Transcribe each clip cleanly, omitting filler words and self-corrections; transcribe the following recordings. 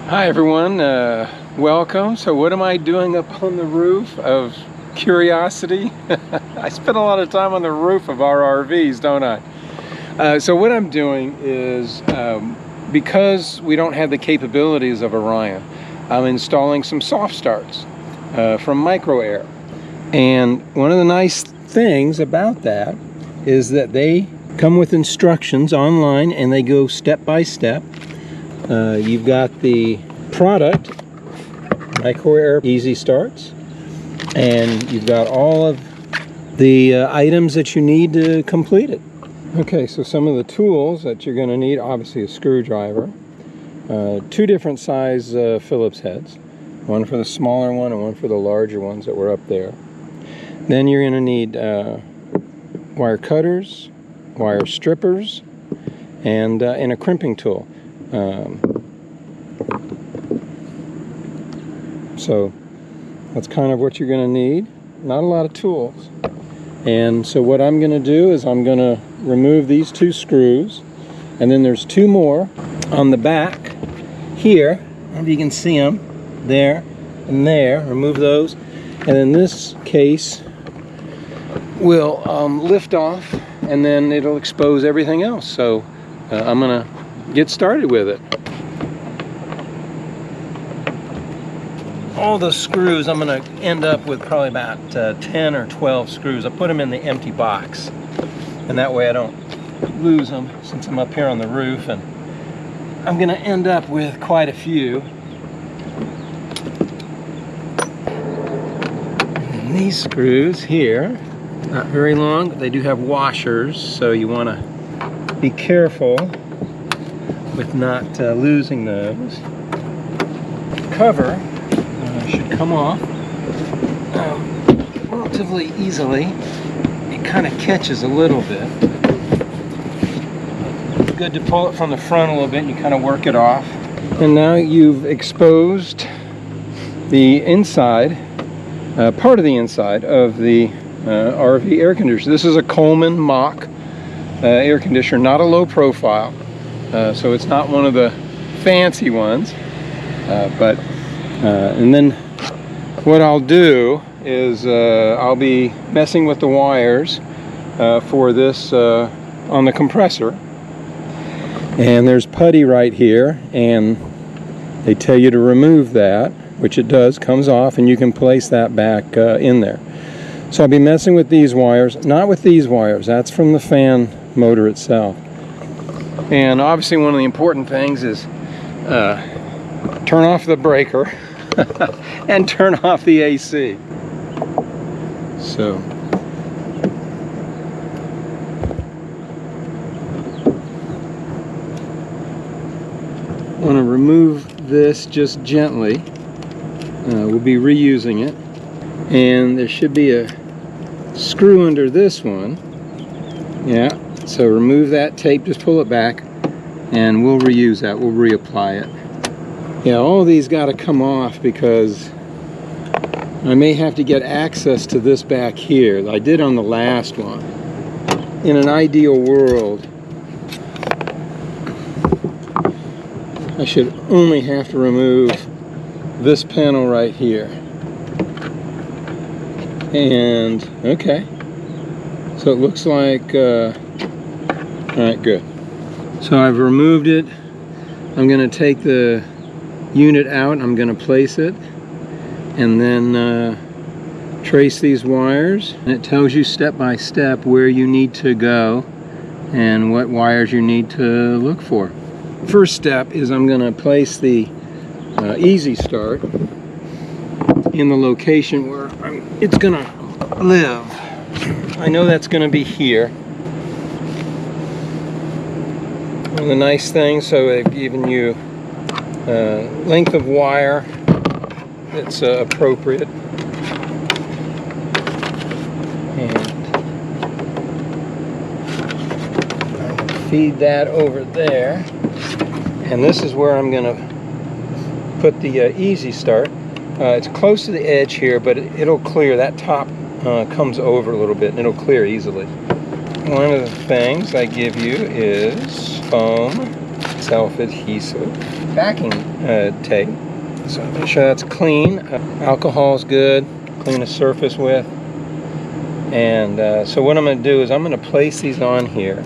Hi everyone, welcome. So what am I doing up on the roof of curiosity? I spend a lot of time on the roof of our RVs, don't I? So what I'm doing is, because we don't have the capabilities of Orion, I'm installing some soft starts from MicroAir. And one of the nice things about that is that they come with instructions online and they go step by step. You've got the product, MicroAir EasyStarts, and you've got all of the items that you need to complete it. Okay, so some of the tools that you're going to need, obviously a screwdriver, two different size Phillips heads, one for the smaller one and one for the larger ones that were up there. Then you're going to need wire cutters, wire strippers, and a crimping tool. So that's kind of what you're going to need. Not a lot of tools. And so what I'm going to do is I'm going to remove these two screws, and then there's two more on the back here. I don't know if you can see them there and there. Remove those, and then this case will lift off, and then it'll expose everything else. So I'm going to get started with it. All the screws, I'm going to end up with probably about 10 or 12 screws. I put them in the empty box, and that way I don't lose them since I'm up here on the roof, and I'm going to end up with quite a few. And these screws here, not very long, but they do have washers, so you want to be careful with not losing those. The cover should come off relatively easily. It kind of catches a little bit. It's good to pull it from the front a little bit and you kind of work it off. And now you've exposed the inside, part of the inside of the RV air conditioner. This is a Coleman Mach air conditioner, not a low profile. So it's not one of the fancy ones, and then what I'll do is I'll be messing with the wires for this on the compressor, and there's putty right here, and they tell you to remove that, which it does, comes off, and you can place that back in there. So I'll be messing with these wires, not with these wires, that's from the fan motor itself. And obviously one of the important things is turn off the breaker and turn off the AC. So I want to remove this just gently. We'll be reusing it, and there should be a screw under this one. Yeah, so remove that tape, just pull it back, and we'll reuse that, we'll reapply it. Yeah, all of these got to come off because I may have to get access to this back here. I did on the last one. In an ideal world, I should only have to remove this panel right here. And, okay. So it looks like, alright, good. So I've removed it. I'm going to take the unit out, I'm going to place it, and then trace these wires, and it tells you step by step where you need to go and what wires you need to look for. First step is I'm going to place the EasyStart in the location where it's going to live. I know that's going to be here. And the nice thing, so they've given you length of wire that's appropriate, and feed that over there, and this is where I'm going to put the EasyStart. It's close to the edge here, but it'll clear. That top comes over a little bit and it'll clear easily. One of the things I give you is foam, self-adhesive. backing tape. So make sure that's clean. Alcohol's good. Clean the surface with. And so what I'm going to do is I'm going to place these on here,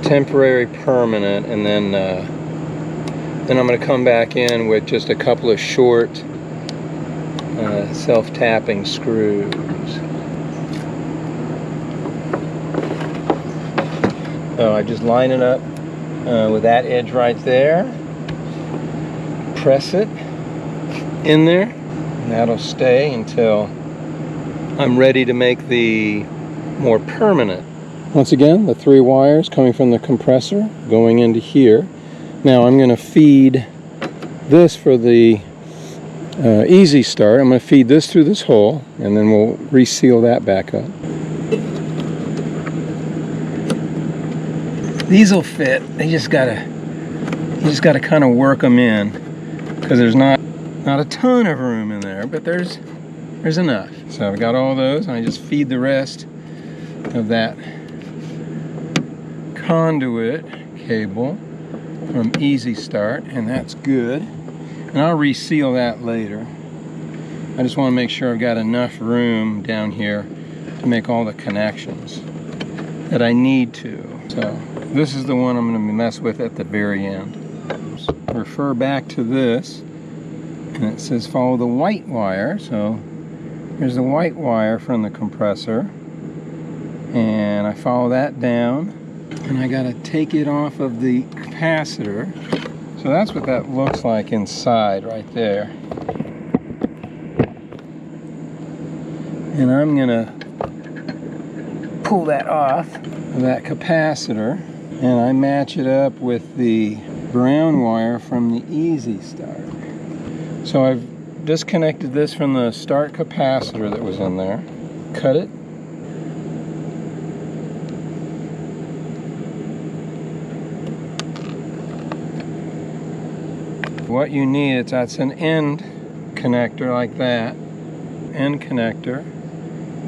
temporary, permanent, and then I'm going to come back in with just a couple of short self-tapping screws. So I just line it up with that edge right there. Press it in there, and that'll stay until I'm ready to make the more permanent. Once again, the 3 wires coming from the compressor going into here. Now I'm going to feed this for the EasyStart. I'm going to feed this through this hole, and then we'll reseal that back up. These will fit. You just gotta kind of work them in, because there's not a ton of room in there, but there's enough. So I've got all those, and I just feed the rest of that conduit cable from EasyStart, and that's good. And I'll reseal that later. I just want to make sure I've got enough room down here to make all the connections that I need to. So this is the one I'm going to mess with at the very end. Refer back to this, and it says follow the white wire. So here's the white wire from the compressor, and I follow that down, and I got to take it off of the capacitor. So that's what that looks like inside right there. And I'm going to pull that off of that capacitor, and I match it up with the brown wire from the EasyStart. So I've disconnected this from the start capacitor that was in there. Cut it. What you need, that's an end connector like that. End connector.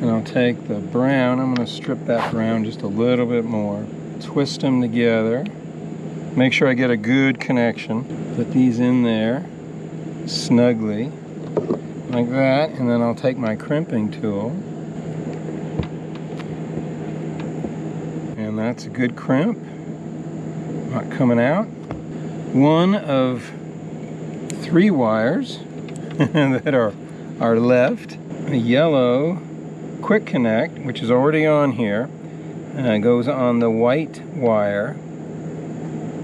And I'll take the brown, I'm going to strip that brown just a little bit more. Twist them together. Make sure I get a good connection. Put these in there snugly, like that, and then I'll take my crimping tool. And that's a good crimp. Not coming out. One of 3 wires that are left. A yellow quick connect, which is already on here, goes on the white wire,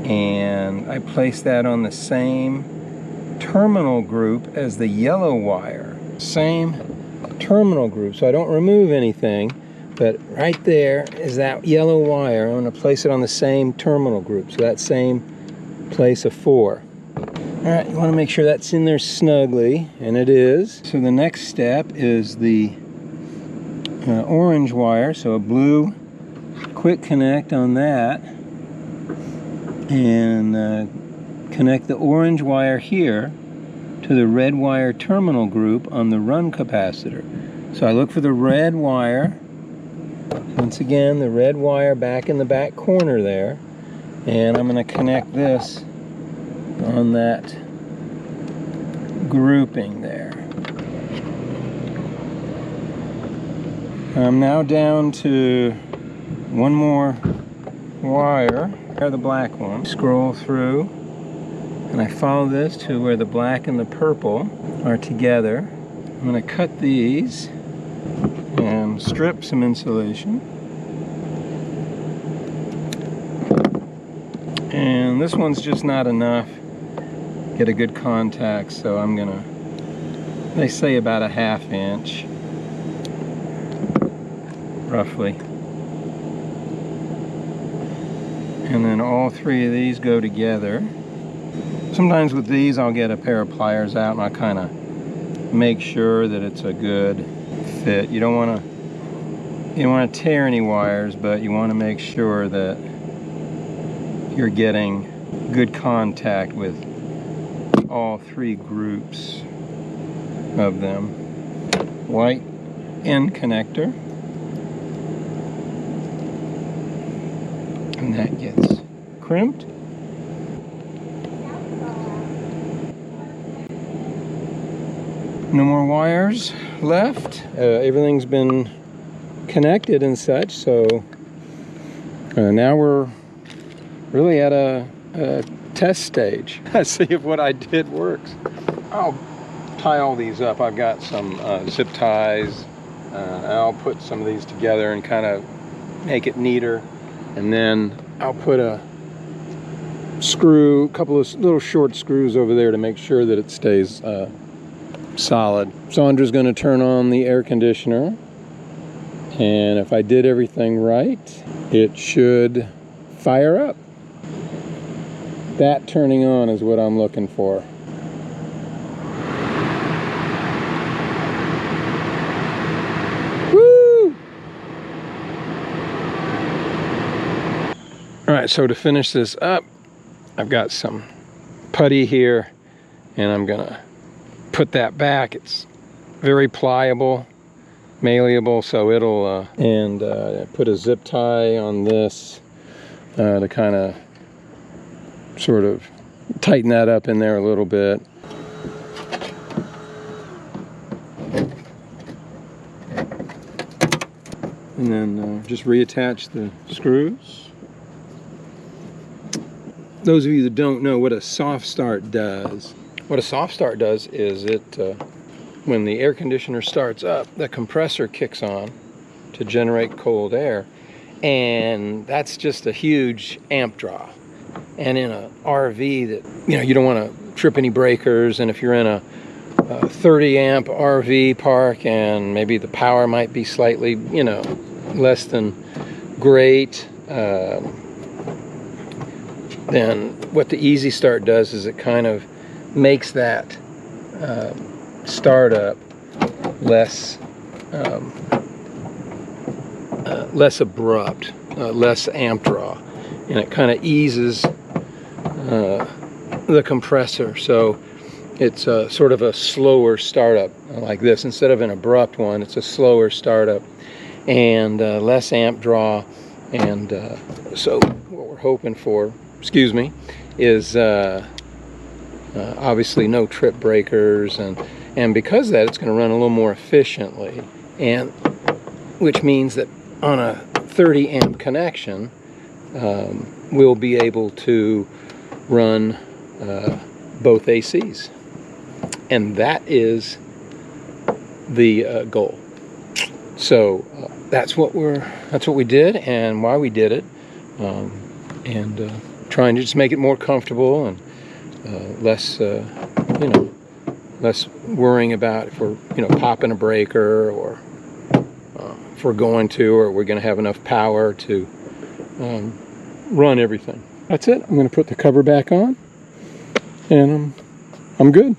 and I place that on the same terminal group as the yellow wire. Same terminal group, so I don't remove anything, but right there is that yellow wire. I'm going to place it on the same terminal group, so that same place of 4. Alright, you want to make sure that's in there snugly, and it is. So the next step is the orange wire, so a blue quick connect on that, and connect the orange wire here to the red wire terminal group on the run capacitor. So I look for the red wire, once again the red wire back in the back corner there, and I'm going to connect this on that grouping there. I'm now down to one more wire, the black one. Scroll through, and I follow this to where the black and the purple are together. I'm going to cut these and strip some insulation. And this one's just not enough. Get a good contact, so I'm gonna, they say about a 1/2 inch, roughly. And then all 3 of these go together. Sometimes with these I'll get a pair of pliers out and I kind of make sure that it's a good fit. You don't want to tear any wires, but you want to make sure that you're getting good contact with all 3 groups of them. White end connector, and that gets crimped. No more wires left. Everything's been connected and such, so now we're really at a test stage. See if what I did works. I'll tie all these up. I've got some zip ties. I'll put some of these together and kind of make it neater, and then I'll put a couple of little short screws over there to make sure that it stays solid. Sandra's going to turn on the air conditioner, and if I did everything right, it should fire up. That turning on is what I'm looking for. Woo! All right, so to finish this up, I've got some putty here, and I'm gonna put that back. It's very pliable, malleable, so it'll put a zip tie on this to kind of sort of tighten that up in there a little bit. And then just reattach the screws. Those of you that don't know what a soft start does, what a soft start does is when the air conditioner starts up, the compressor kicks on to generate cold air, and that's just a huge amp draw. And in a RV that, you don't want to trip any breakers, and if you're in a 30 amp RV park and maybe the power might be slightly, less than great, then what the EasyStart does is it kind of makes that startup less abrupt, less amp draw, and it kind of eases the compressor, so it's sort of a slower startup like this. Instead of an abrupt one, it's a slower startup and less amp draw. And so what we're hoping for, is obviously no trip breakers, and because of that, it's going to run a little more efficiently, and which means that on a 30 amp connection, we'll be able to run both ACs, and that is the goal. So that's what we did, and why we did it, and trying to just make it more comfortable and less less worrying about if we're popping a breaker, or if we're going to, or we're going to have enough power to run everything. That's it. I'm going to put the cover back on, and I'm good.